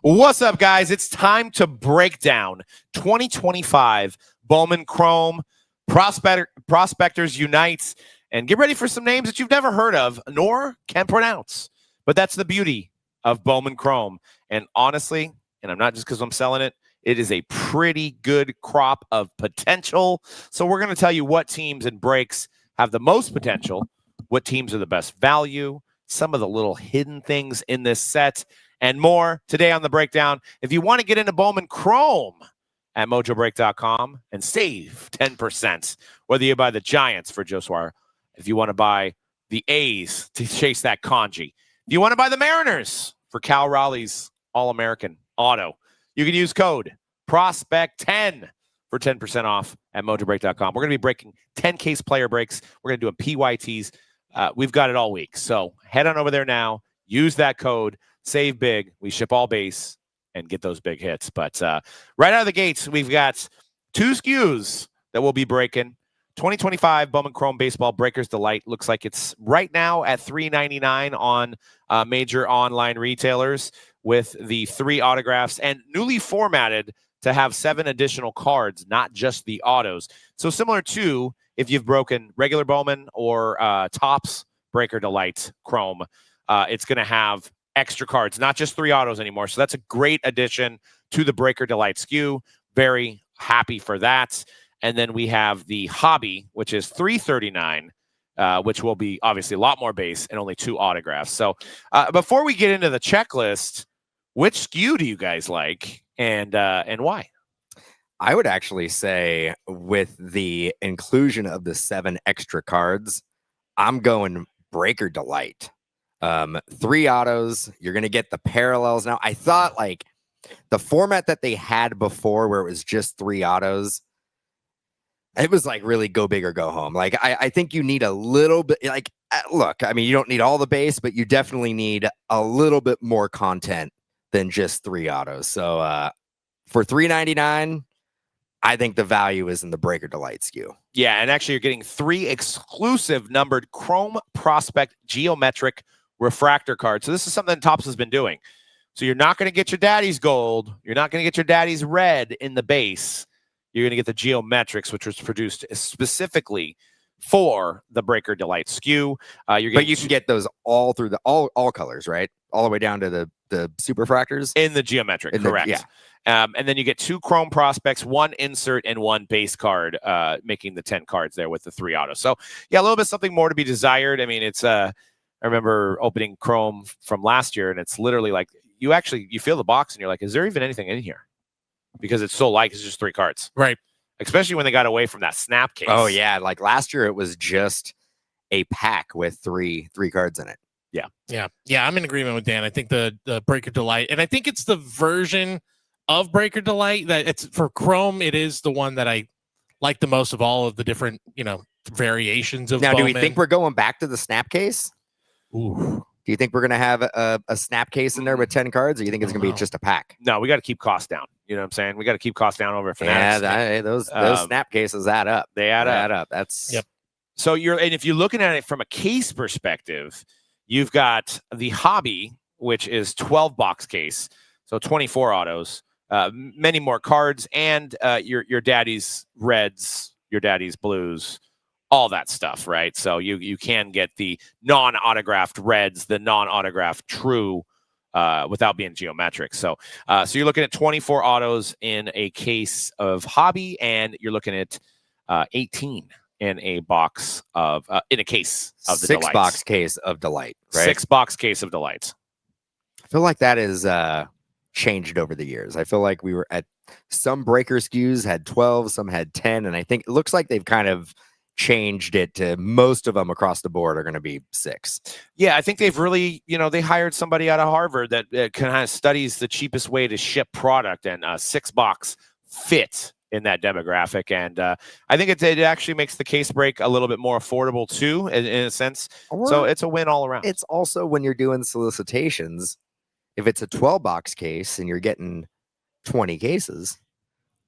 What's up, guys? It's time to break down 2025 Bowman Chrome Prospectors Unites and get ready for some names that you've never heard of nor can pronounce. But that's the beauty of Bowman Chrome. And honestly, and I'm not just because I'm selling it, it is a pretty good crop of potential. So we're going to tell you what teams and breaks have the most potential, what teams are the best value, some of the little hidden things in this set, and more today on the breakdown. If you want to get into Bowman Chrome at Mojobreak.com and save 10%, whether you buy the Giants for Joe Suarez, if you want to buy the A's to chase that kanji, if you want to buy the Mariners for Cal Raleigh's All-American auto, you can use code PROSPECT10 for 10% off at Mojobreak.com. We're going to be breaking 10 case player breaks. We're going to do a PYTs. We've got it all week. So head on over there now. Use that code. Save big. We ship all base and get those big hits. But right out of the gates, we've got two SKUs that we'll be breaking. 2025 Bowman Chrome Baseball Breakers Delight looks like it's right now at $3.99 on major online retailers with the 3 autographs and newly formatted to have 7 additional cards, not just the autos. So similar to if you've broken regular Bowman or Topps Breaker Delight Chrome, it's going to have extra cards, not just 3 autos anymore. So that's a great addition to the Breaker Delight SKU. Very happy for that. And then we have the Hobby, which is $3.39, which will be obviously a lot more base and only 2 autographs. So before we get into the checklist, which SKU do you guys like and why? I would actually say with the inclusion of the 7 extra cards, I'm going Breaker Delight. 3 autos, you're going to get the parallels. Now, I thought like the format that they had before where it was just 3 autos, it was like really go big or go home. Like, I think you need a little bit, like, look, I mean, you don't need all the base, but you definitely need a little bit more content than just 3 autos. So for $3.99, I think the value is in the Breaker Delight SKU. Yeah, and actually you're getting 3 exclusive numbered Chrome Prospect Geometric Refractor cards. So this is something that Topps has been doing. So you're not going to get your daddy's gold. You're not going to get your daddy's red in the base. You're going to get the Geometrics, which was produced specifically for the Breaker Delight SKU. But you can get those all through the all colors, right? All the way down to the Super Refractors in the Geometric, correct? Yeah. And then you get 2 Chrome Prospects, 1 insert, and 1 base card, making the 10 cards there with the 3 autos. So yeah, a little bit something more to be desired. I mean, it's I remember opening Chrome from last year, and it's literally like you feel the box, and you're like, is there even anything in here? Because it's so light, it's just 3 cards, right? Especially when they got away from that snap case. Oh yeah, like last year it was just a pack with three cards in it. Yeah. I'm in agreement with Dan. I think the Breaker Delight, and I think it's the version of Breaker Delight that it's for Chrome. It is the one that I like the most of all of the different variations of. Now, Bowman. do we think we're going back to the snap case? Ooh. Do you think we're going to have a snap case in there with 10 cards, or you think it's going to be just a pack? No, we got to keep costs down. You know what I'm saying? We got to keep costs down over at Fanatics. Yeah, those snap cases add up. They add up. That's yep. So and if you're looking at it from a case perspective, you've got the Hobby, which is 12 box case, so 24 autos, many more cards, and your daddy's reds, your daddy's blues, all that stuff, right? So you can get the non-autographed reds, the non-autographed true, without being geometric. So you're looking at 24 autos in a case of Hobby, and you're looking at 18 in a box of in a case of the 6 box case of Delight, right? 6 box case of Delights. I feel like that is changed over the years. I feel like we were at some Breaker SKUs had 12, some had 10, and I think it looks like they've kind of changed it to most of them across the board are going to be 6. Yeah, I think they've really, they hired somebody out of Harvard that kind of studies the cheapest way to ship product, and 6 box fit in that demographic. And I think it actually makes the case break a little bit more affordable too, in a sense. So it's a win all around. It's also when you're doing solicitations, if it's a 12 box case and you're getting 20 cases,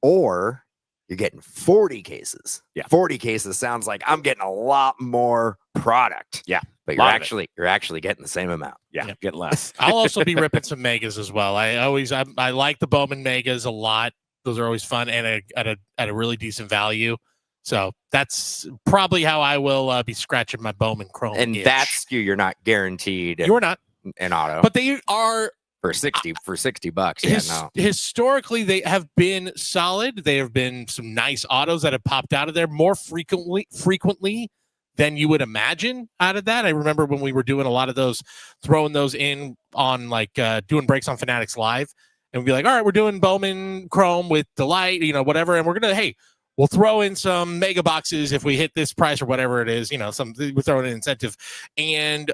or you're getting 40 cases. Yeah. 40 cases sounds like I'm getting a lot more product. Yeah. But Lot of it. you're actually getting the same amount. Yeah, Yep. get less. I'll also be ripping some megas as well. I like the Bowman megas a lot. Those are always fun and at a really decent value. So that's probably how I will be scratching my Bowman Chrome. And that SKU, you're not guaranteed you're not an auto, but they are for $60. Yeah, no. Historically, they have been solid. There have been some nice autos that have popped out of there more frequently than you would imagine out of that. I remember when we were doing a lot of those, throwing those in on doing breaks on Fanatics Live, and we'd be like, all right, we're doing Bowman Chrome with Delight, whatever, and we're gonna we'll throw in some mega boxes if we hit this price or whatever it is, we're throwing an incentive, and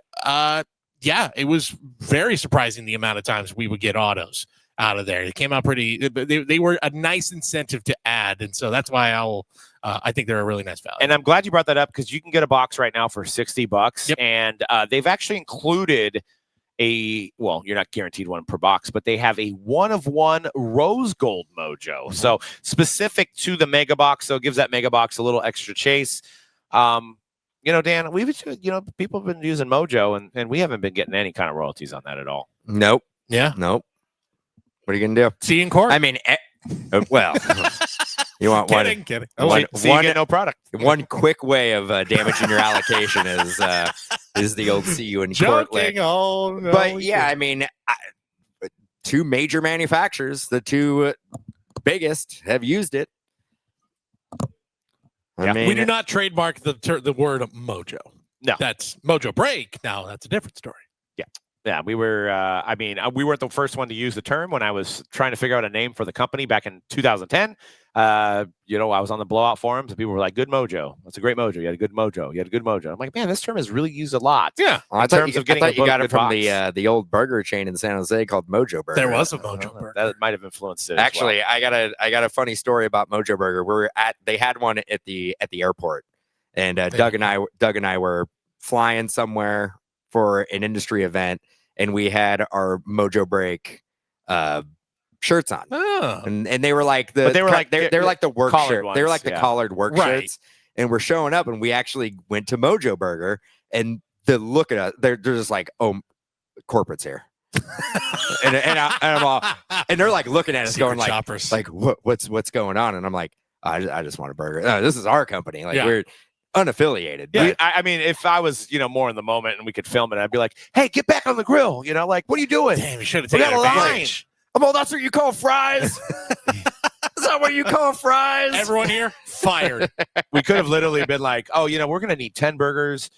yeah, it was very surprising the amount of times we would get autos out of there. It came out pretty. They were a nice incentive to add, and so that's why I think they're a really nice value. And I'm glad you brought that up because you can get a box right now for $60, Yep. and they've actually included you're not guaranteed one per box, but they have a 1-of-1 rose gold mojo. Mm-hmm. So specific to the mega box, so it gives that mega box a little extra chase. Dan, people have been using Mojo, and we haven't been getting any kind of royalties on that at all. Nope. Yeah. Nope. What are you gonna do? See you in court. I mean, well, you want kidding. You get no product. one quick way of damaging your allocation is the old see you in court lick. Oh, no, But yeah, I mean, two major manufacturers, the two biggest, have used it. I mean, we do not trademark the word mojo. No. That's Mojobreak. Now that's a different story. Yeah, we were. We weren't the first one to use the term when I was trying to figure out a name for the company back in 2010. I was on the blowout forums and people were like, "Good mojo. That's a great mojo. You had a good mojo. You had a good mojo." I'm like, man, this term is really used a lot. Yeah. I thought you got it from box. the old burger chain in San Jose called Mojobreak. There was a Mojo Burger. That might have influenced it. Actually, I got a funny story about Mojobreak. They had one at the airport, and Doug and I were flying somewhere for an industry event, and we had our Mojobreak shirts on. Oh. And they were like they're like the work shirt. ones, They were like the collared work Right. shirts. And we're showing up, and we actually went to Mojo Burger, and the look at us, they're just like, "Oh, corporate's here," I'm all, and they're like looking at us, Secret going like, shoppers. "Like what's going on?" And I'm like, "I just want a burger. No, this is our company. Like Yeah. we're unaffiliated." Yeah, I mean, if I was, more in the moment and we could film it, I'd be like, "Hey, get back on the grill!" Like, what are you doing? Damn, you should have We taken got a advantage. Oh, that's what you call fries? Is that what you call fries? Everyone here fired. We could have literally been like, "Oh, we're going to need 10 burgers.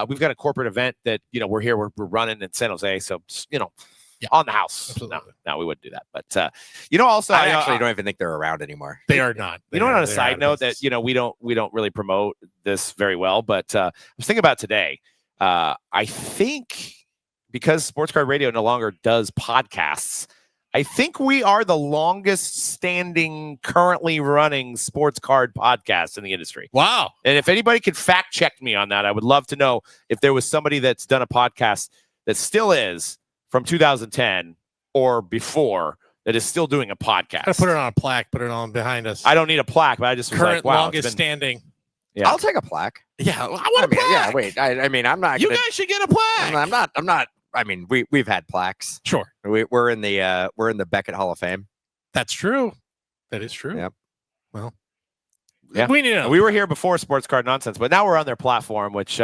We've got a corporate event that we're here. We're running in San Jose, so on the house." Absolutely. No, we wouldn't do that. But also, I actually don't even think they're around anymore. They are not. on a side note that we don't really promote this very well, but I was thinking about today. I think because Sports Card Radio no longer does podcasts, I think we are the longest standing, currently running sports card podcast in the industry. Wow. And if anybody could fact check me on that, I would love to know if there was somebody that's done a podcast that still is from 2010 or before that is still doing a podcast. Gotta put it on a plaque, put it on behind us. I don't need a plaque, but I just was Current like, wow, longest standing. Yeah. I'll take a plaque. Yeah, I want a plaque. Yeah, wait. I mean, I'm not. You gonna, guys should get a plaque. I'm not. I mean, we've had plaques. Sure. We're in the Beckett Hall of Fame. That's true. That is true. Yep. Well, yeah. We need to know. We were here before Sports Card Nonsense, but now we're on their platform, which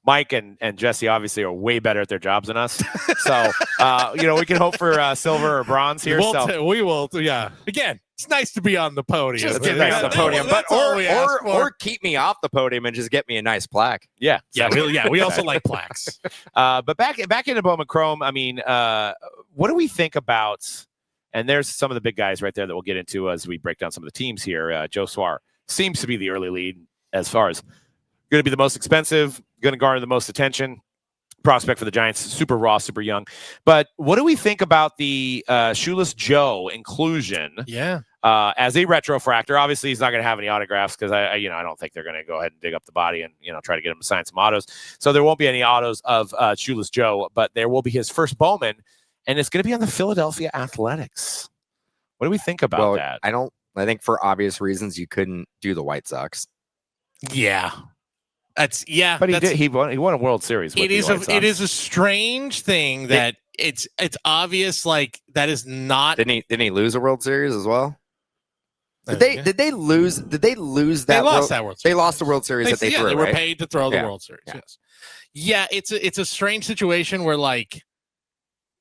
Mike and Jesse obviously are way better at their jobs than us. So, we can hope for silver or bronze here. We will. Yeah. Again, it's nice to be on the podium. Just get nice on the podium, but or keep me off the podium and just get me a nice plaque. Yeah. We also like plaques. But back into Bowman Chrome, I mean, what do we think about? And there's some of the big guys right there that we'll get into as we break down some of the teams here. Joe Swar seems to be the early lead as far as going to be the most expensive, going to garner the most attention. Prospect for the Giants, super raw, super young. But what do we think about the Shoeless Joe inclusion? Yeah. As a retrofractor? Obviously, he's not going to have any autographs because I don't think they're going to go ahead and dig up the body and try to get him to sign some autos. So there won't be any autos of Shoeless Joe, but there will be his first Bowman, and it's going to be on the Philadelphia Athletics. What do we think about that? I think for obvious reasons you couldn't do the White Sox. Yeah. But But he won a World Series. With it is the White Sox. it is a strange thing that it's obvious like that is not. Didn't he lose a World Series as well? Did they lose that? They lost that World Series. They lost the World Series that they threw. They were right? paid to throw the World Series. Yeah. Yes. Yeah, it's a strange situation where like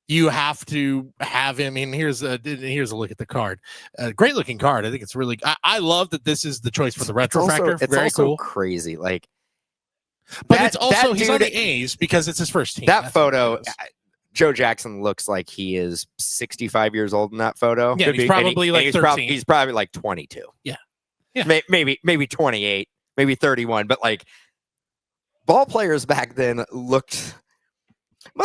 you have to have him. And here's a look at the card. Great looking card. I think it's really. I love that this is the choice for the Retrofractor. It's very also cool. Crazy, like. But it's also he's on the A's because it's his first team. That photo, Joe Jackson looks like he is 65 years old in that photo. Yeah, he's probably like 13. He's probably like 22. Yeah. Maybe 28, maybe 31. But like ball players back then must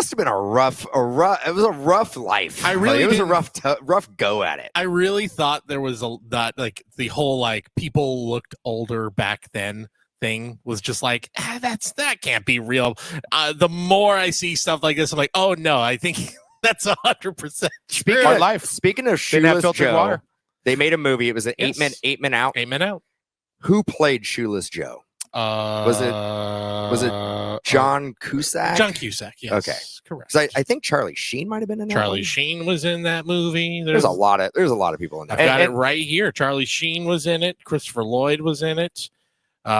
have been a rough. It was a rough life. It was a rough go at it. I really thought there was like the whole like people looked older back then thing was just like that can't be real. The more I see stuff like this, I'm like, oh no, I think that's 100% true. Speaking of Shoeless Joe, they made a movie. It was an 8 Men Out. 8 Men Out. Who played Shoeless Joe? Was it John Cusack? John Cusack. Yes. Okay, correct. I think Charlie Sheen might have been in that. Charlie Sheen was in that movie. There's a lot of people in that. I've got it right here. Charlie Sheen was in it. Christopher Lloyd was in it. You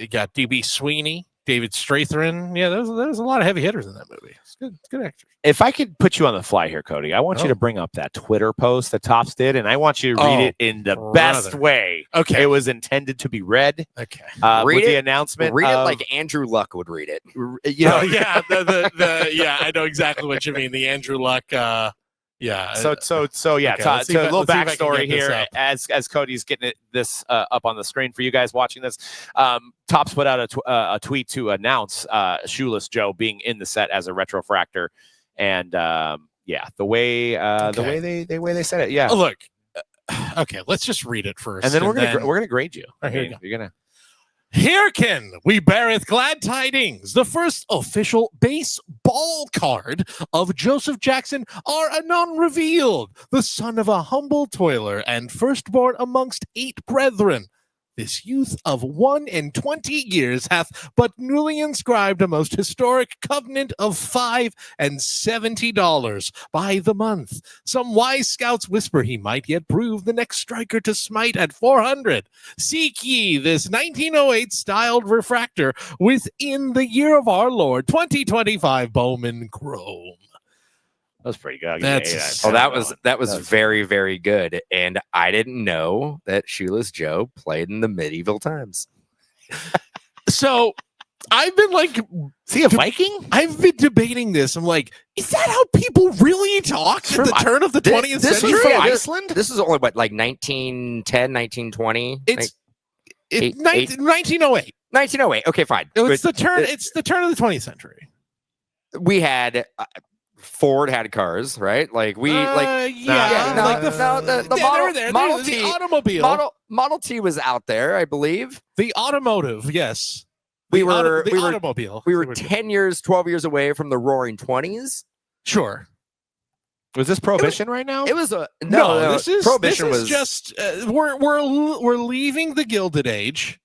got DB Sweeney, David Strathairn. Yeah, there's a lot of heavy hitters in that movie. It's good actors. If I could put you on the fly here, Cody, I want you to bring up that Twitter post that Tops did, and I want you to read it in the best way. Okay, it was intended to be read. Okay, read the announcement. Read it like Andrew Luck would read it. Yeah, I know exactly what you mean. The Andrew Luck. Yeah. So yeah. Okay, So a little backstory here, as Cody's getting this up on the screen for you guys watching this. Tops put out a tweet to announce Shoeless Joe being in the set as a Retrofractor, and the way they said it. Yeah. Oh, look. Okay, let's just read it first, and then we're gonna grade you. Right, here you go. You're gonna. Herekin we beareth glad tidings. The first official baseball card of Joseph Jackson are anon revealed, the son of a humble toiler and firstborn amongst 8 brethren. This youth of 21 years hath but newly inscribed a most historic covenant of $5 and $70 by the month. Some wise scouts whisper he might yet prove the next striker to smite at 400. Seek ye this 1908 styled refractor within the year of our Lord 2025 Bowman Chrome. That was pretty good. That was very, very good. And I didn't know that Shoeless Joe played in the medieval times. So I've been like, is he a Viking? I've been debating this. I'm like, is that how people really talked at the turn of the 20th century? This from Iceland? This is only like 1910, 1920. It's 1908. 1908. Okay, fine. It's the turn of the 20th century. We had Ford had cars, right? Like the automobile. Model T was out there, I believe. The automotive, yes. We were 10 years, 12 years away from the Roaring 20s. Sure. Was this Prohibition right now? It was no. This is Prohibition. This is just we're leaving the Gilded Age.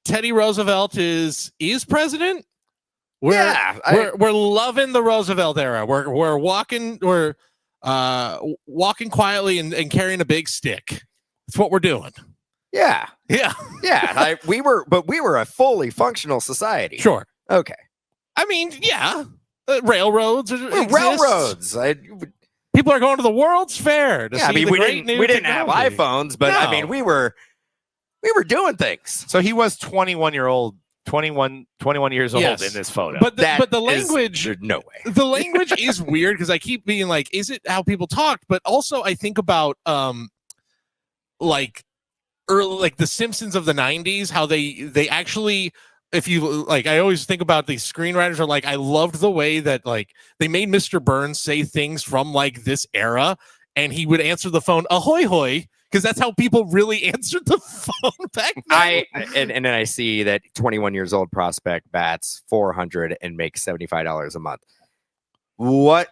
Teddy Roosevelt is president. We're loving the Roosevelt era. We're walking quietly and carrying a big stick. That's what we're doing. Yeah. We were a fully functional society. Sure. Okay. I mean, yeah. Railroads. Railroads. People are going to the World's Fair to see we didn't have iPhones, but I mean, we were doing things. So he was 21 years old yes. in this photo. But the language, no way. The language is weird because I keep being like, is it how people talked? But also I think about like the Simpsons of the 90s, how they actually, if you like, I always think about these screenwriters are like, I loved the way that like they made Mr. Burns say things from like this era, and he would answer the phone ahoy hoy, because that's how people really answered the phone back then. And then I see that 21 years old prospect bats 400 and makes $75 a month. What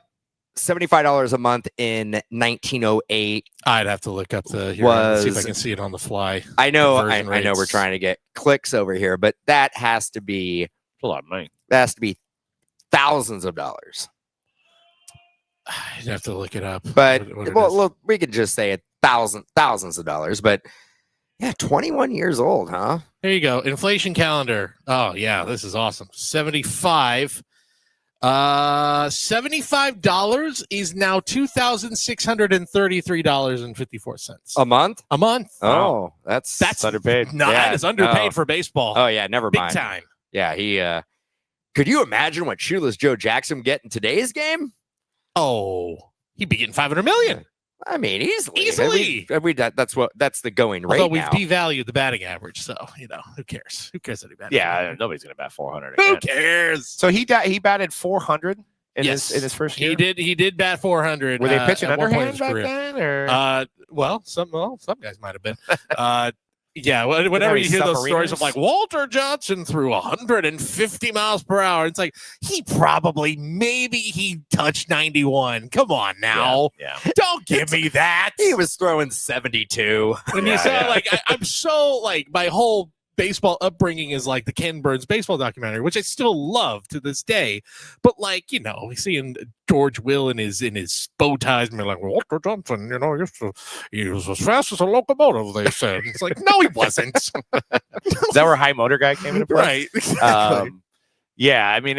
$75 a month in 1908. I'd have to look up the here, see if I can see it on the fly. I know Conversion we're trying to get clicks over here, but that has to be a lot of money. That has to be thousands of dollars. I'd have to look it up. But what look, we could just say thousands of dollars. But yeah, 21 years old, huh? There you go. Inflation calendar. Oh yeah, this is awesome. 75. $75 is now $2,633.54 a month. A month. Oh, that's underpaid. No, that is underpaid for baseball. Oh yeah, never Big mind. time. Yeah, he. Could you imagine what Shoeless Joe Jackson would get in today's game? Oh, he'd be getting $500 million. I mean, easily. That's the going rate. Although we've now. devalued the batting average, so who cares? Who cares that he batted? Yeah, nobody's gonna bat 400. Who Again. cares? So he batted 400 in Yes. his first year. He did bat 400. Were they pitching at one point in underhand his back career. then, or Some guys might have been. Yeah, whenever you hear those stories of like Walter Johnson threw 150 miles per hour, it's like maybe he touched 91. Come on now. Yeah. Don't give me that. He was throwing 72. When you say I'm so like my whole baseball upbringing is like the Ken Burns baseball documentary, which I still love to this day. But seeing George Will in his bow ties and be like, Walter Johnson, he was as fast as a locomotive, they said. It's like, no, he wasn't. Is that where High Motor Guy came into play? Right. Exactly. Yeah, I mean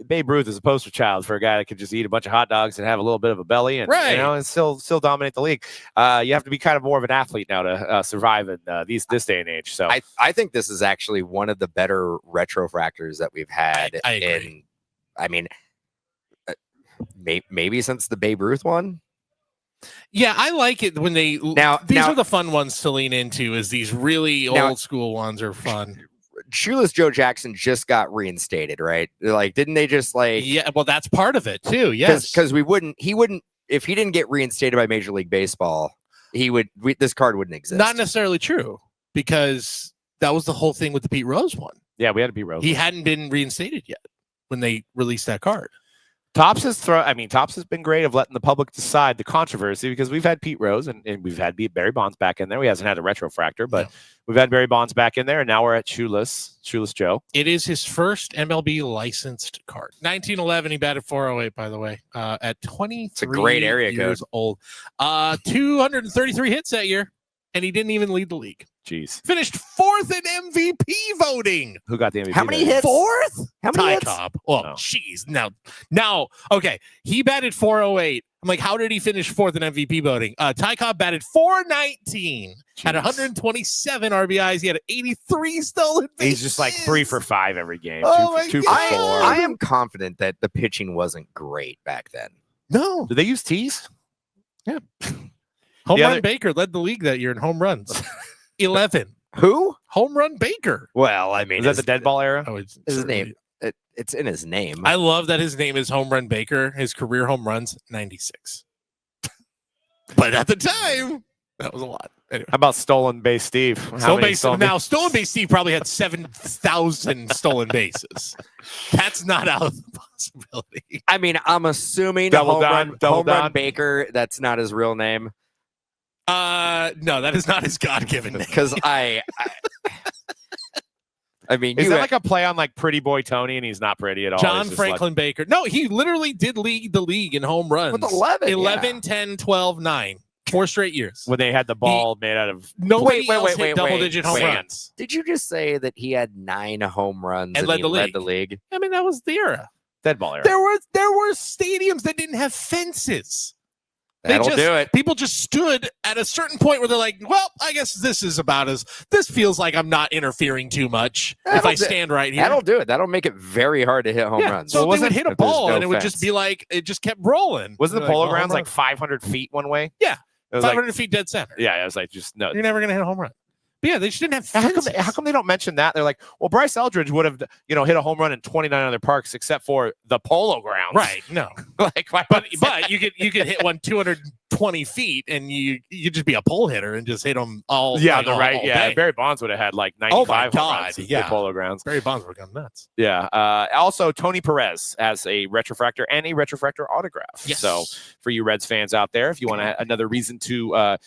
Babe Ruth is a poster child for a guy that could just eat a bunch of hot dogs and have a little bit of a belly and and still dominate the league. You have to be kind of more of an athlete now to survive in this day and age. So I think this is actually one of the better retrofractors that we've had. I agree. Maybe since the Babe Ruth one. Yeah, I like it when these are the fun ones to lean into. Is these really old school ones are fun. Shoeless Joe Jackson just got reinstated, right? Like, didn't they just like? Yeah, well, that's part of it too. Yes, because he wouldn't if he didn't get reinstated by Major League Baseball, this card wouldn't exist. Not necessarily true, because that was the whole thing with the Pete Rose one. Yeah, we had to Pete Rose. He hadn't been reinstated yet when they released that card. Topps has been great of letting the public decide the controversy, because we've had Pete Rose and we've had Barry Bonds back in there. He hasn't had a Retrofractor, but we've had Barry Bonds back in there, and now we're at Shoeless Joe. It is his first MLB licensed card. 1911, he batted 408, by the way, at 23 it's a great area years code. old. 233 hits that year, and he didn't even lead the league. Jeez. Finished fourth in MVP voting. Who got the MVP? How many hits? Fourth? How many Ty hits? Cobb. Oh, jeez. Now, okay. He batted 408. I'm like, how did he finish fourth in MVP voting? Ty Cobb batted 419. Had 127 RBIs. He had 83 stolen bases. He's just like 3 for 5 every game. Oh two for my 4. God. I am confident that the pitching wasn't great back then. No. Did they use tees? Yeah. Home Run Baker led the league that year in home runs. 11. Who? Home Run Baker. Well, I mean, Is that the dead ball era? Oh, it's his name. It's in his name. I love that his name is Home Run Baker. His career home runs 96. But at the time, that was a lot. Anyway. How about Stolen Base Steve? Stolen Base Steve probably had 7,000 stolen bases. That's not out of the possibility. I mean, I'm assuming Double Home Don. Run Baker. That's not his real name. No, that is not his God-given name. Because I mean, is that like a play on like Pretty Boy Tony, and he's not pretty at all? John Franklin Baker. No, he literally did lead the league in home runs. With 11, 10, 12, 9. 4 straight years. When they had the ball made out of nobody else hit double-digit home runs. Did you just say that he had 9 home runs and he led the league? I mean, that was the era. Dead ball era. There were stadiums that didn't have fences. That'll do it. People just stood at a certain point where they're like, well, I guess this feels like I'm not interfering too much if I stand right here. That'll do it. That'll make it very hard to hit home runs. So they would hit a ball and it would just be like, it just kept rolling. Wasn't the Polo Grounds like 500 feet one way? Yeah. It was 500 feet dead center. Yeah, it was like just no. You're never going to hit a home run. But yeah, they just didn't have fences. How come they don't mention that? They're like, well, Bryce Eldridge would have, hit a home run in 29 other parks except for the Polo Grounds. Right. No. Like, but you could hit one 200 20 feet, and you just be a pole hitter and just hit them all. Yeah, like, the right. all Yeah, day. Barry Bonds would have had like Oh 95 my home God, runs at yeah. the Polo Grounds. Barry Bonds were going nuts. Yeah. Also, Tony Perez has a Retrofractor and a Retrofractor autograph. Yes. So for you Reds fans out there, if you want another reason to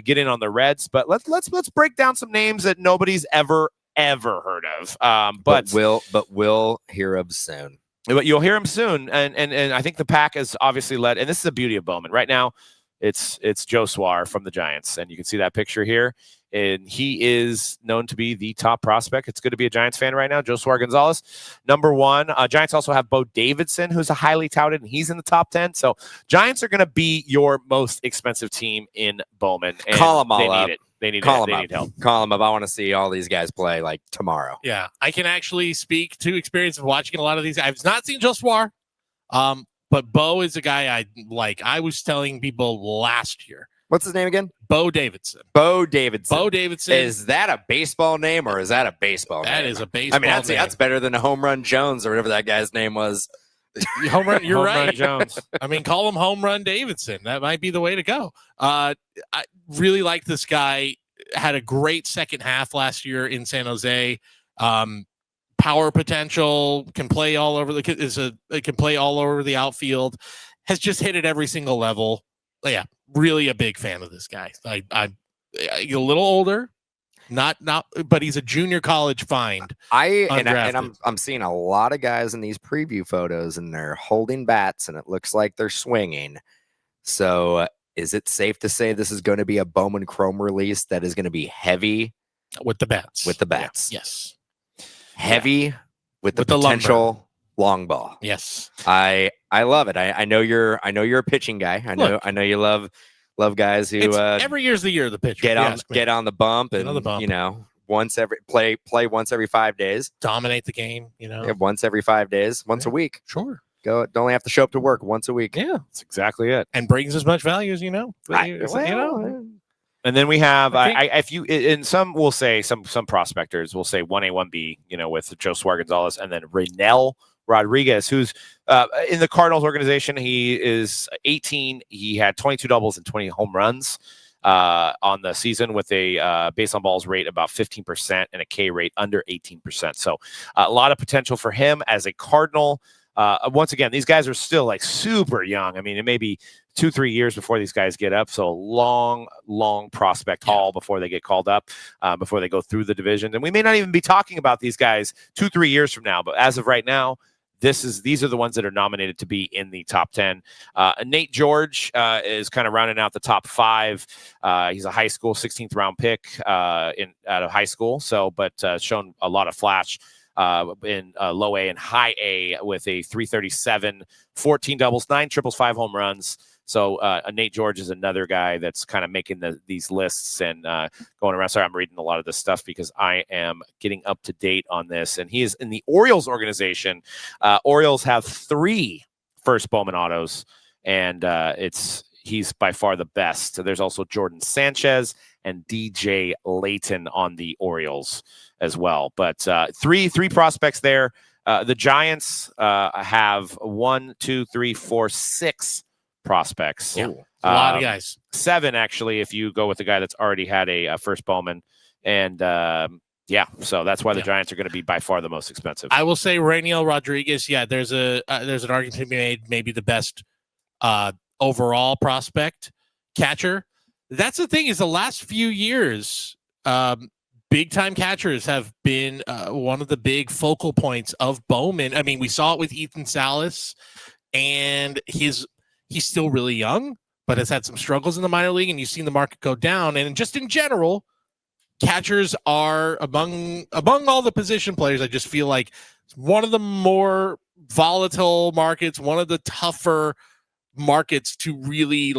get in on the Reds, but let's break down some names that nobody's ever heard of. But we'll hear of soon. But you'll hear him soon, and I think the pack is obviously led. And this is the beauty of Bowman right now. It's Joe Swar from the Giants, and you can see that picture here. And he is known to be the top prospect. It's good to be a Giants fan right now. Joe Swar Gonzalez, number one. Giants also have Bo Davidson, who's a highly touted, and he's in the top 10. So Giants are going to be your most expensive team in Bowman. And call them all up. They need call they them need up. help. Call them up. I want to see all these guys play like tomorrow. Yeah, I can actually speak to experience of watching a lot of these. I've not seen Joe Swar, but Bo is a guy I like. I was telling people last year. What's his name again? Bo Davidson. Bo Davidson. Bo Davidson. Is that a baseball name or is that a baseball name? That is a baseball I mean, name. that's better than a Home Run Jones or whatever that guy's name was. Home run. You're Home right, Run Jones. I mean, call him Home Run Davidson. That might be the way to go. I really like this guy. Had a great second half last year in San Jose. Power potential, can play all over can play all over the outfield. Has just hit at every single level. Yeah, really a big fan of this guy. I'm a little older, not, but he's a junior college find. I'm seeing a lot of guys in these preview photos, and they're holding bats, and it looks like they're swinging. So, is it safe to say this is going to be a Bowman Chrome release that is going to be heavy with the bats? With the bats, yeah. Yes. Heavy with the the potential long ball. Yes. I love it. I know you're a pitching guy. I know you love guys who every year's the year of the pitcher. Get on the bump and you know play once every 5 days. Dominate the game, once every 5 days, once a week. Sure. Don't only have to show up to work once a week. Yeah, that's exactly it. And brings as much value as And then we have some will say some prospectors will say 1A 1B, with Joe Swar Gonzalez, and then Reynel Rodriguez, who's in the Cardinals organization. He is 18. He had 22 doubles and 20 home runs on the season with a base on balls rate about 15% and a K rate under 18%. So a lot of potential for him as a Cardinal. Once again, these guys are still like super young. I mean, it may be 2-3 years before these guys get up. So long prospect haul before they get called up, before they go through the division. And we may not even be talking about these guys 2-3 years from now. But as of right now, these are the ones that are nominated to be in the top 10. Nate George is kind of rounding out the top 5. He's a high school 16th round pick out of high school. So, but shown a lot of flash in low A and high A with a 337, 14 doubles, 9 triples, 5 home runs. So Nate George is another guy that's kind of making these lists and going around. Sorry, I'm reading a lot of this stuff because I am getting up to date on this. And he is in the Orioles organization. Orioles have 3 first Bowman autos, and he's by far the best. So there's also Jordan Sanchez and DJ Layton on the Orioles as well. But three prospects there. The Giants have 1, 2, 3, 4, 6 prospects. Yeah, a lot of guys. 7 actually, if you go with the guy that's already had a first Bowman. And so that's why the Giants are going to be by far the most expensive. I will say Reynel Rodriguez. Yeah, there's an argument to be made. Maybe the best overall prospect catcher. That's the thing, is the last few years, big time catchers have been one of the big focal points of Bowman. I mean, we saw it with Ethan Salas, and he's still really young, but has had some struggles in the minor league, and you've seen the market go down. And just in general, catchers are among all the position players. I just feel like it's one of the more volatile markets, one of the tougher markets to really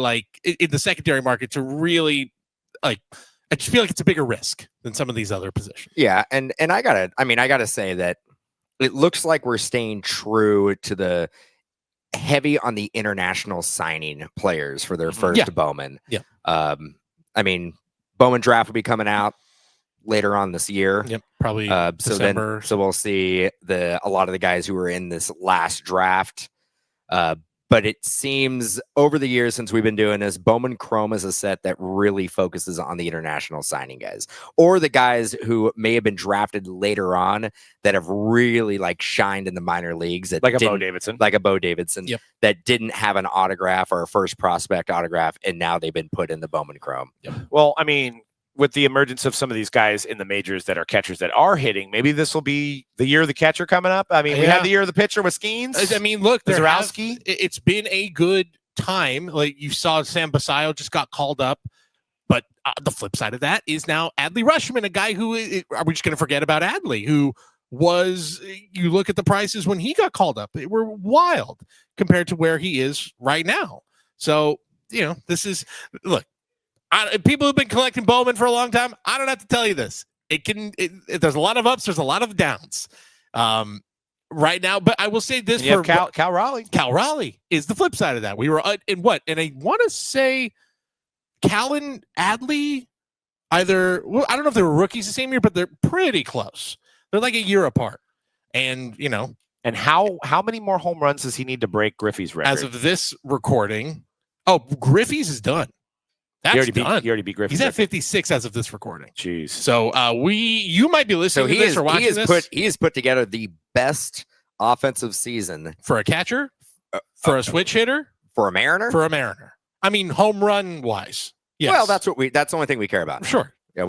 in the secondary market to really I just feel like it's a bigger risk than some of these other positions. Yeah, and I gotta say that it looks like we're staying true to the heavy on the international signing players for their first Bowman. Yeah. I mean, Bowman draft will be coming out later on this year. Yep, probably December. So we'll see a lot of the guys who were in this last draft But it seems over the years since we've been doing this, Bowman Chrome is a set that really focuses on the international signing guys or the guys who may have been drafted later on that have really like shined in the minor leagues. That like a Bo Davidson. Yep. That didn't have an autograph or a first prospect autograph, and now they've been put in the Bowman Chrome. Yep. Well, I mean, with the emergence of some of these guys in the majors that are catchers that are hitting, maybe this will be the year of the catcher coming up. I mean, we had the year of the pitcher with Skeens. I mean, look, it's been a good time. Like you saw, Sam Basayo just got called up. But the flip side of that is now Adley Rushman, a guy who, are we just going to forget about Adley, who was, you look at the prices when he got called up, they were wild compared to where he is right now. So, this is, look, people who've been collecting Bowman for a long time, I don't have to tell you this. There's a lot of ups, there's a lot of downs right now. But I will say this for Cal Raleigh. Cal Raleigh is the flip side of that. We were in what? And I want to say Cal and Adley either, well, I don't know if they were rookies the same year, but they're pretty close. They're like a year apart. And, And how many more home runs does he need to break Griffey's record? As of this recording, Griffey's is done. He already beat Griffey. He's at 56 as of this recording. Jeez. So you might be listening to this or watching this. He has put together the best offensive season for a catcher, for a switch hitter, for a Mariner. I mean, home run wise. Yes. Well, that's the only thing we care about. Sure. Yeah,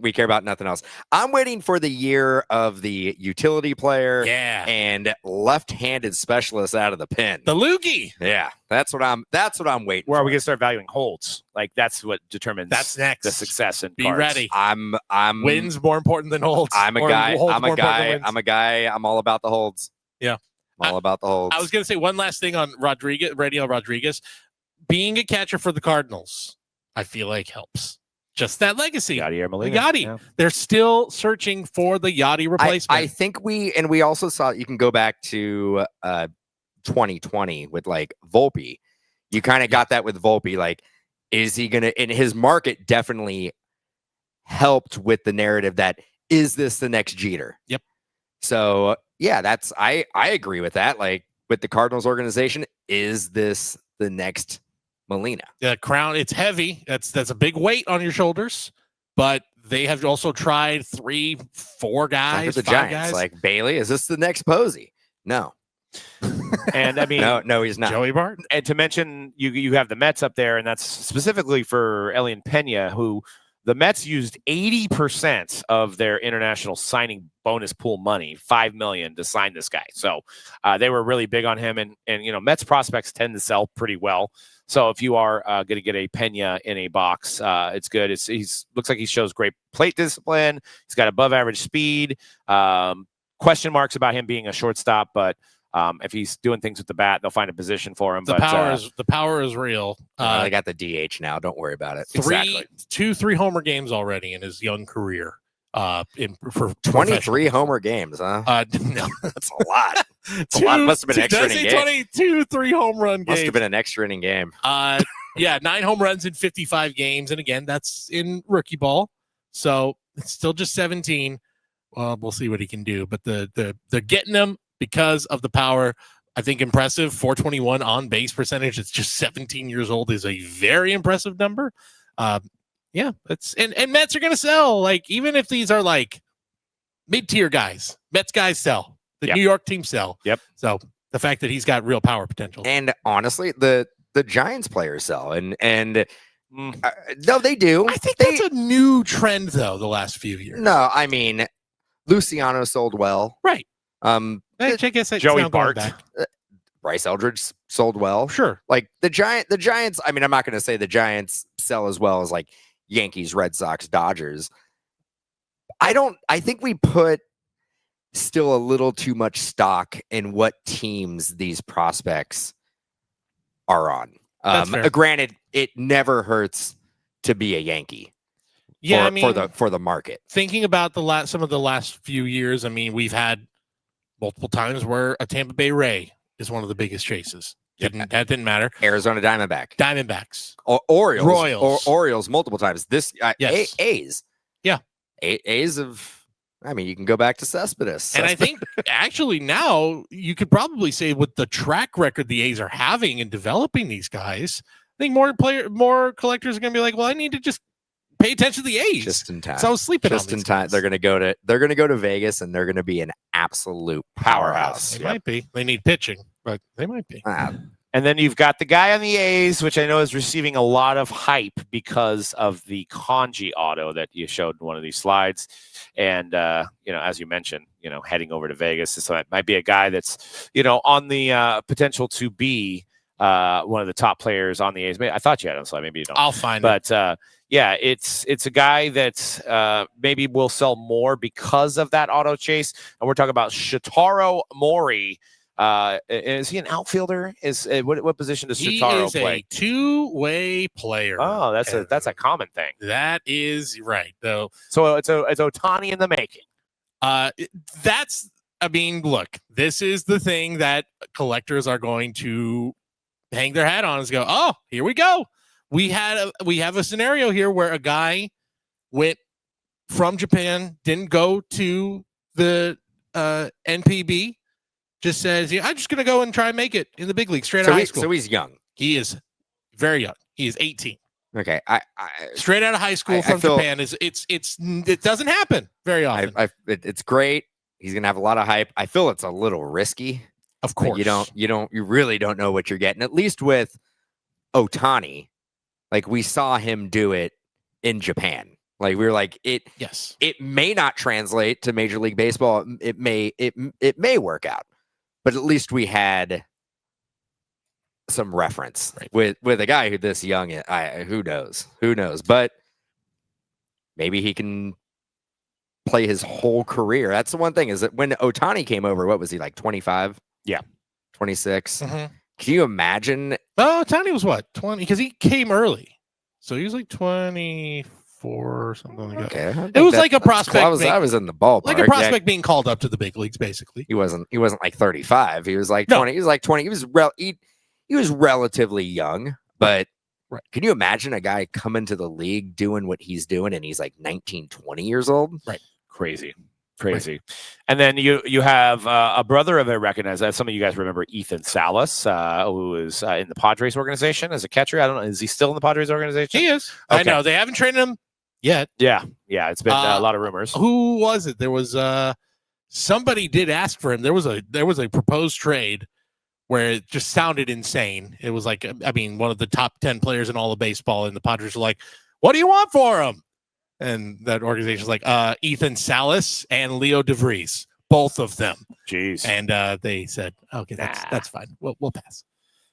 we care about nothing else. I'm waiting for the year of the utility player and left-handed specialist out of the pen. The loogie. Yeah, that's what I'm waiting Where for. are we going to start valuing holds? Like that's what determines next. the success in Be cards. ready. I'm wins more important than holds. I'm a guy. I'm all about the holds. Yeah. I'm all about the holds. I was going to say one last thing on Radio Rodriguez. Being a catcher for the Cardinals, I feel like helps. Just that legacy. Yachty. Yeah. They're still searching for the Yachty replacement. I think we also saw, you can go back to 2020 with like Volpe. You kind of got that with Volpe. Like, is he going to, in his market definitely helped with the narrative that, is this the next Jeter? Yep. So yeah, I agree with that. Like with the Cardinals organization, is this the next Molina? The crown, it's heavy. That's a big weight on your shoulders. But they have also tried 3-4 guys. The Giants, guys. Like Bailey, is this the next Posey? No. And I mean, no, he's not. Joey Barton. And to mention, you have the Mets up there, and that's specifically for Elian Pena, who the Mets used 80% of their international signing bonus pool money, $5 million, to sign this guy. So they were really big on him, and Mets prospects tend to sell pretty well. So if you are going to get a Pena in a box, it's good. He's looks like he shows great plate discipline. He's got above average speed. Question marks about him being a shortstop, but if he's doing things with the bat, they'll find a position for him. The power is real. They got the DH now. Don't worry about it. 3 homer games already in his young career. For 23 homer games, huh? No, that's a lot. A lot. Must have been an extra inning game. 22-3 home run games. Must have been an extra inning game. 9 home runs in 55 games, and again, that's in rookie ball, so it's still just 17. Well, we'll see what he can do, but they're getting him because of the power. I think impressive. 421 on base percentage. It's just 17 years old is a very impressive number. Yeah, that's and Mets are going to sell. Like, even if these are like mid-tier guys, Mets guys sell. The New York team sell. Yep. So the fact that he's got real power potential. And honestly, the Giants players sell. And no, they do. I think that's a new trend, though, the last few years. No, I mean, Luciano sold well. Right. I guess Joey Bart. Bryce Eldridge sold well. Sure. Like the Giants, I mean, I'm not going to say the Giants sell as well as like Yankees, Red Sox, Dodgers. I think we put still a little too much stock in what teams these prospects are on. Granted, it never hurts to be a Yankee. Yeah, for the market. Thinking about some of the last few years, I mean, we've had multiple times where a Tampa Bay Ray is one of the biggest chases. That didn't matter. Arizona Diamondbacks, Orioles, Royals, Orioles multiple times. This yes. A's, yeah, A's of I mean, you can go back to Cespedes. And I think actually now you could probably say with the track record the A's are having in developing these guys, I think more collectors are going to be like, well, I need to just pay attention to the A's. Just in time. So I was sleeping just on in these time. guys. They're going to go to Vegas, and they're going to be an absolute powerhouse. They might be. They need pitching, but they might be. And then you've got the guy on the A's, which I know is receiving a lot of hype because of the kanji auto that you showed in one of these slides. And, as you mentioned, heading over to Vegas. So it might be a guy that's, on the potential to be one of the top players on the A's. I thought you had him, so maybe you don't. I'll find it. But, it's a guy that maybe will sell more because of that auto chase. And we're talking about Shotaro Mori. Is he an outfielder? What position does Shotaro play? He is a two-way player. Oh, that's a common thing. That is right, though. So it's Ohtani in the making. Look, this is the thing that collectors are going to hang their hat on and go, oh, here we go. We have a scenario here where a guy went from Japan, didn't go to the NPB. Just says, I'm just going to go and try and make it in the big league straight out of high school. So he's young. He is very young. He is 18. Okay. Straight out of high school from Japan it doesn't happen very often. It's great. He's going to have a lot of hype. I feel it's a little risky. Of course. You really don't know what you're getting. At least with Ohtani, like we saw him do it in Japan. Like we were like it may not translate to Major League Baseball. It may work out. But at least we had some reference with a guy who this young. Who knows? But maybe he can play his whole career. That's the one thing is that when Ohtani came over, what was he like? 25? Yeah, 26. Mm-hmm. Can you imagine? Oh, Ohtani was what 20? Because he came early, so he was like 24 or something like that. Okay, it was like a prospect. I was in the ballpark. Like a prospect being called up to the big leagues, basically. He wasn't like 35. He was like 20. He was like 20. He was relatively young, but can you imagine a guy coming to the league doing what he's doing and he's like 19, 20 years old? Right. Crazy. Right. And then you have a brother of a recognized, some of you guys remember Ethan Salas, who is in the Padres organization as a catcher. I don't know. Is he still in the Padres organization? He is. Okay. I know. They haven't traded him yet. Yeah. It's been a lot of rumors. Who was it? There was somebody did ask for him. There was a proposed trade where it just sounded insane. It was like, one of the top 10 players in all of baseball, and the Padres were like, what do you want for him? And that organization's like, Ethan Salas and Leo DeVries, both of them. Jeez. And they said, okay, that's fine. We'll pass.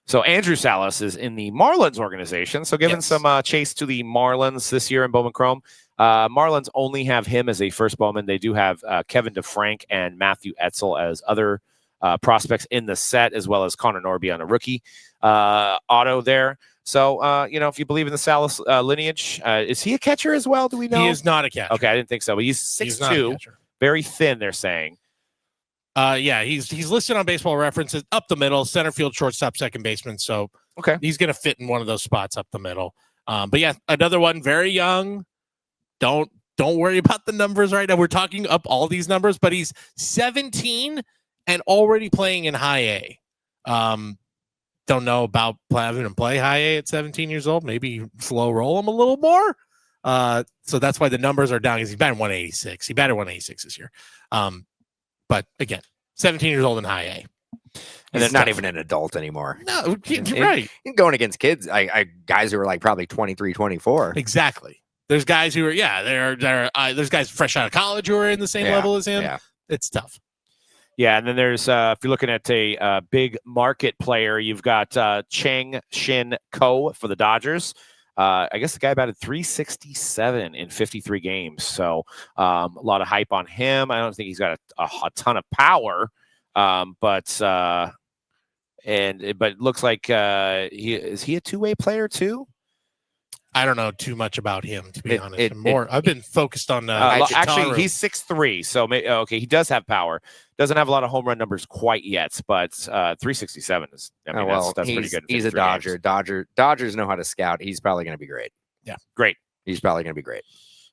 So Andrew Salas is in the Marlins organization. So giving some chase to the Marlins this year in Bowman Chrome. Marlins only have him as a first Bowman. They do have Kevin DeFrank and Matthew Etzel as other prospects in the set, as well as Connor Norby on a rookie auto there. So, if you believe in the Salas lineage, is he a catcher as well? Do we know? He is not a catcher. Okay, I didn't think so. But he's 6'2", very thin, they're saying. He's listed on Baseball Reference up the middle, center field, shortstop, second baseman. So he's going to fit in one of those spots up the middle. But yeah, another one, very young. Don't worry about the numbers right now. We're talking up all these numbers, but he's 17 and already playing in high A. Don't know about having him play high A at 17 years old. Maybe slow roll him a little more. So that's why the numbers are down, because he's batting 186. He batted 186 this year. But again, 17 years old in high A. And they're not even an adult anymore. No, right. And going against kids, guys who are like probably 23, 24. Exactly. There's guys who are, there's guys fresh out of college who are in the same level as him. Yeah. It's tough. Yeah, and then there's, if you're looking at a big market player, you've got Chang Shin Ko for the Dodgers. I guess the guy batted 367 in 53 games. So a lot of hype on him. I don't think he's got a ton of power, but it looks like is he a two-way player too? I don't know too much about him, to be honest. I've been focused on. Actually, he's 6'3", so he does have power. Doesn't have a lot of home run numbers quite yet, but 367 is. That's pretty good. He's a Dodger. Games. Dodgers know how to scout. He's probably going to be great. Yeah, great. He's probably going to be great.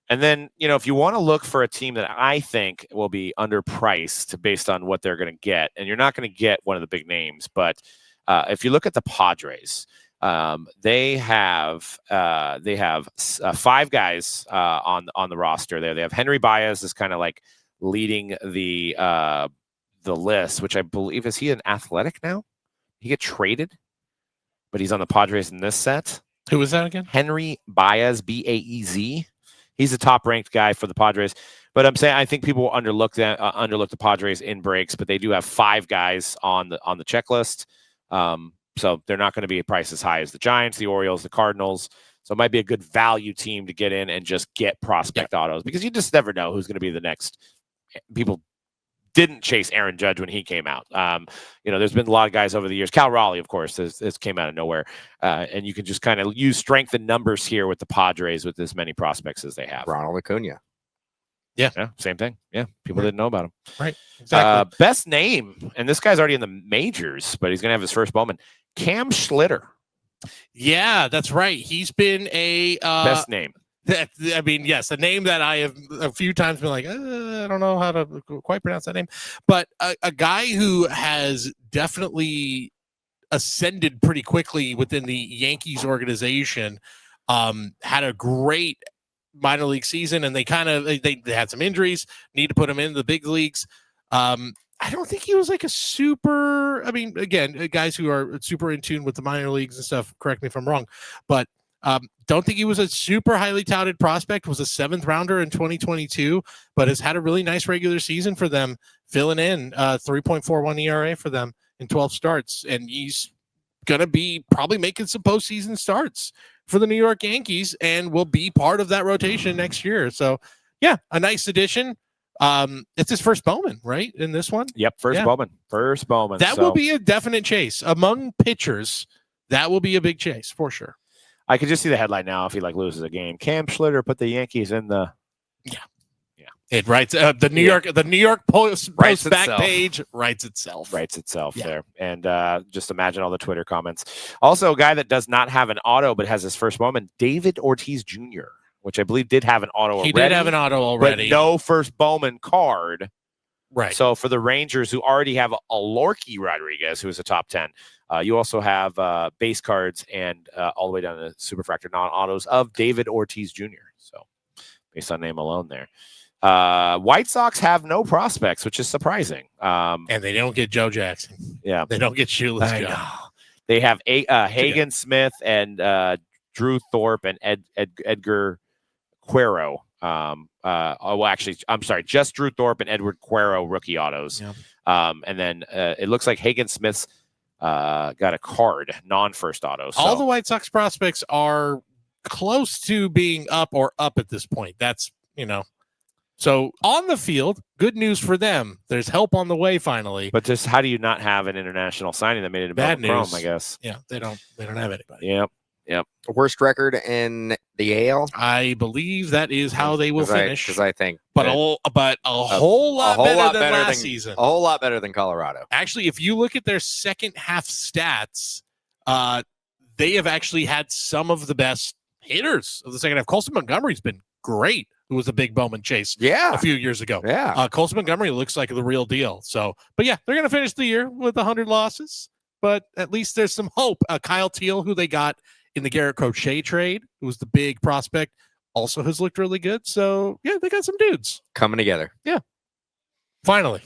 And then, if you want to look for a team that I think will be underpriced based on what they're going to get, and you're not going to get one of the big names, but if you look at the Padres, they have 5 guys on the roster there. They have Henry Baez is kind of like leading the list, which I believe, is he an Athletic now? He get traded, but he's on the Padres in this set. Who was that again? Henry Baez, Baez. He's the top-ranked guy for the Padres. But I'm saying I think people underlook the Padres in breaks, but they do have 5 guys on the checklist. So they're not going to be priced as high as the Giants, the Orioles, the Cardinals. So it might be a good value team to get in and just get prospect autos, because you just never know who's going to be the next. People didn't chase Aaron Judge when he came out. There's been a lot of guys over the years. Cal Raleigh, of course, this came out of nowhere. And you can just kind of use strength and numbers here with the Padres with as many prospects as they have. Ronald Acuna. Yeah, same thing. Yeah, people didn't know about him. Right, exactly. Best name, and this guy's already in the majors, but he's going to have his first Bowman. Cam Schlitter. Yeah, that's right. He's been a best name. I mean, yes, a name that I have a few times been like, I don't know how to quite pronounce that name, but a guy who has definitely ascended pretty quickly within the Yankees organization. Had a great minor league season, and they had some injuries, need to put him in the big leagues. I don't think he was like a super, I mean, again, guys who are super in tune with the minor leagues and stuff, correct me if I'm wrong, but don't think he was a super highly touted prospect, was a 7th rounder in 2022, but has had a really nice regular season for them, filling in 3.41 ERA for them in 12 starts. And he's going to be probably making some postseason starts for the New York Yankees and will be part of that rotation next year. So yeah, a nice addition. It's his first Bowman, right? In this one? Yep. First Bowman. That will be a definite chase among pitchers. That will be a big chase for sure. I could just see the headline now if he loses a game. Cam Schlitter put the Yankees in the. Yeah. It writes the New York Post back page writes itself there. And just imagine all the Twitter comments. Also, a guy that does not have an auto but has his first Bowman, David Ortiz Jr., which I believe did have an auto already. He did have an auto already. But no first Bowman card. Right. So for the Rangers, who already have a Lorky Rodriguez, who is a top 10, you also have base cards and all the way down to Superfractor non-autos of David Ortiz Jr. So based on name alone there. White Sox have no prospects, which is surprising. And they don't get Joe Jackson. Yeah. They don't get Shoeless Joe. They have Hagen Smith and Drew Thorpe and Edgar Cuero. Actually, I'm sorry, just Drew Thorpe and Edward Cuero rookie autos. Yeah. And then it looks like Hagen Smith's got a card, non-first auto. So. All the White Sox prospects are close to being up at this point. That's, so on the field, good news for them. There's help on the way finally. But just how do you not have an international signing that made it a bad Bowman news? Chrome, I guess. Yeah, they don't have anybody. Yep. Worst record in the AL? I believe that is how they will finish. Because I think, but a whole lot better than last season. A whole lot better than Colorado. Actually, if you look at their second half stats, they have actually had some of the best hitters of the second half. Colson Montgomery's been great, who was a big Bowman chase a few years ago. Yeah. Colson Montgomery looks like the real deal. So, but yeah, they're going to finish the year with 100 losses, but at least there's some hope. Kyle Teal, who they got in the Garrett Crochet trade, who was the big prospect, also has looked really good. So yeah, they got some dudes coming together. Yeah. Finally.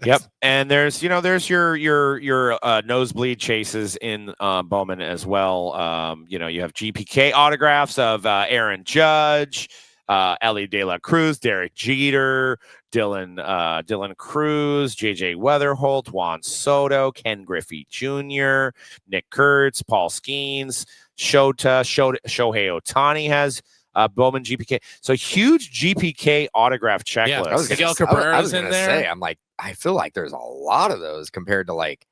Yep. And there's your nosebleed chases in Bowman as well. You have GPK autographs of Aaron Judge, Ellie De La Cruz, Derek Jeter, Dylan Cruz, JJ Weatherholt, Juan Soto, Ken Griffey Jr., Nick Kurtz, Paul Skeens, Shohei Ohtani has Bowman GPK. So huge GPK autograph checklist. Yeah, I was going to say, I'm like, I feel like there's a lot of those compared to like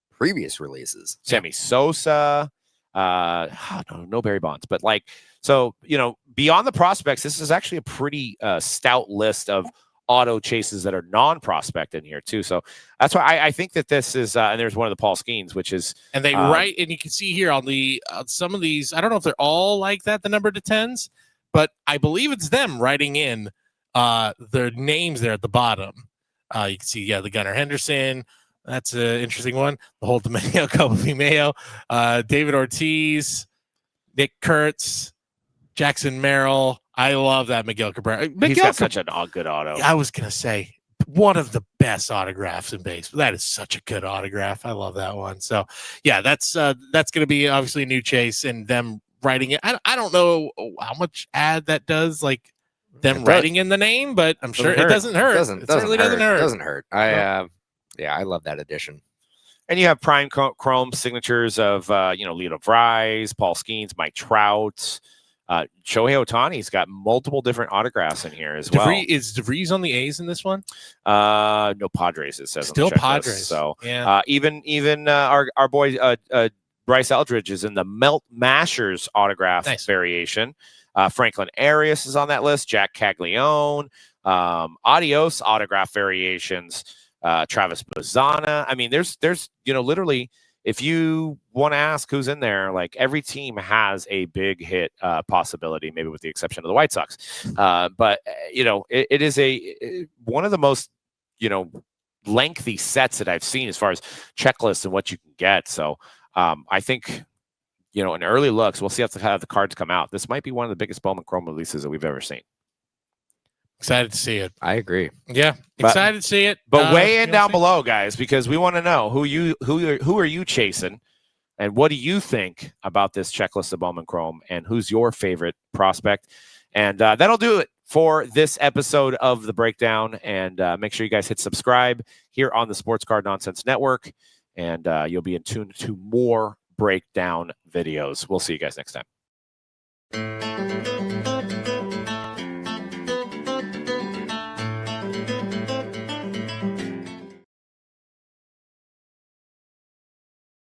previous releases. Sammy Sosa, no Barry Bonds, but beyond the prospects, this is actually a pretty stout list of auto chases that are non-prospect in here too. So that's why I think that this is, and there's one of the Paul Skeens, which is, and they write, and you can see here on the some of these, I don't know if they're all like that, the number to 10s, but I believe it's them writing in their names there at the bottom. You can see, the Gunnar Henderson. That's an interesting one. The whole DeMayo, Kobe Mayo, David Ortiz, Nick Kurtz, Jackson Merrill. I love that Miguel Cabrera. He's got such a good auto. I was going to say one of the best autographs in baseball. That is such a good autograph. I love that one. So, yeah, that's going to be obviously a new chase and them writing it. I don't know how much ad that does, like them writing in the name, but I'm sure it doesn't hurt. It certainly doesn't hurt. It doesn't hurt. I love that addition. And you have prime chrome signatures of, Leo Vries, Paul Skeens, Mike Trout, Shohei Ohtani's got multiple different autographs in here as well. Is DeVries on the A's in this one? No, Padres. It says still Padres. So yeah. Even our boy Bryce Eldridge is in the Melt Mashers autograph variation. Franklin Arias is on that list. Jack Caglione, Adios autograph variations. Travis Bazzana. I mean, there's literally, if you want to ask who's in there, like every team has a big hit possibility, maybe with the exception of the White Sox. But it is one of the most lengthy sets that I've seen as far as checklists and what you can get. So I think in early looks, we'll see how the cards come out. This might be one of the biggest Bowman Chrome releases that we've ever seen. Excited to see it. I agree. Yeah, excited to see it. But weigh in down below, guys, because we want to know who are you chasing, and what do you think about this checklist of Bowman Chrome, and who's your favorite prospect? And that'll do it for this episode of the Breakdown. And make sure you guys hit subscribe here on the Sports Card Nonsense Network, and you'll be in tune to more Breakdown videos. We'll see you guys next time.